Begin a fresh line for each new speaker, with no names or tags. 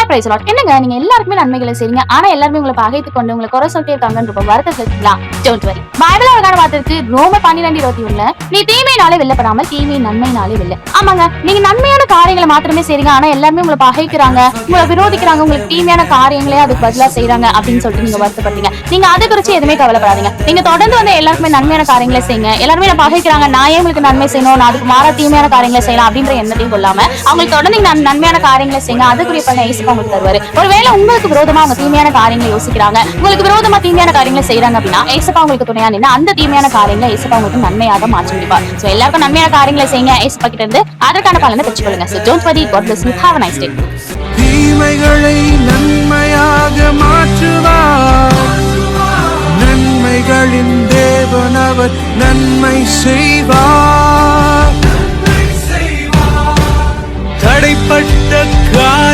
Price Lord. என்னங்க நீங்க எல்லாருக்குமே நன்மைகளை செய்றீங்க, ஆனா எல்லாருமே உங்களை பகைத்து கொண்டு உங்களை குறை சொல்லிட்டே இருக்காங்கன்ற வருத்தத்துல இருக்கீங்களா? Don't worry. பைபிள் அழகான வார்த்தை இருக்கு. ரோமர் 12:21 நீ தீமையினாலே வெல்லப்படாமல் தீமையை நன்மையினாலே வெல்ல. ஆமாங்க, நீங்க நன்மையான காரியங்களை மாத்திரமே செய்றீங்க, ஆனா எல்லாருமே உங்களை பகைக்கிறாங்க, உங்களை விரோதிக்கிறாங்க, உங்களுக்கு தீமையான காரியங்களே அதுக்கு பதிலா செய்யறாங்க அப்படின்னு சொல்லிட்டு நீங்க வருத்தப்படுறீங்க. நீங்க அதை குறிச்சு எதுவுமே கவலைப்படாதீங்க. நீங்க தொடர்ந்து வந்து எல்லாருக்குமே நன்மையான காரியங்களை செய்யுங்க. எல்லாருமே நான் பகைக்கிறாங்க, நான் ஏன் உங்களுக்கு நன்மை செய்யணும், நான் அதுக்கு மாறா தீமையான காரியங்களை செய்யலாம் அப்படின்ற எண்ணத்தையும் கொள்ளாம அவங்களுக்கு தொடர்ந்து நன்மையான காரியங்களை செய்யுங்க. அதுக்குரிய பலனை இயேசு உங்களுக்கு தருவாரு. ஒருவேளை உங்களுக்கு விரோதமா அவங்க தீமையான காரியங்களை யோசிக்கிறாங்க, உங்களுக்கு விரோதமா தீமையான காரியங்களை செய்யறாங்க அப்படின்னா ஏசப்பா உங்களுக்கு துணையா நின்று அந்த தீமையான காரியங்களை ஏசப்பா உங்களுக்கு நன்மையாக மாற்றி முடிப்பார். சோ எல்லாருக்கும் நன்மையான காரியங்களை செய்யுங்க. ஏசப்பா கிட்ட இருந்து அதற்கான பலனை பெற்றுக்கொள்ளுங்க. So don't worry, God bless you. Have a nice day.
தீமைகளை நன்மையாக மாற்றுவார், நன்மைகளின் தேவன் அவர் நன்மை செய்வார். தடைப்பட்ட காரியம்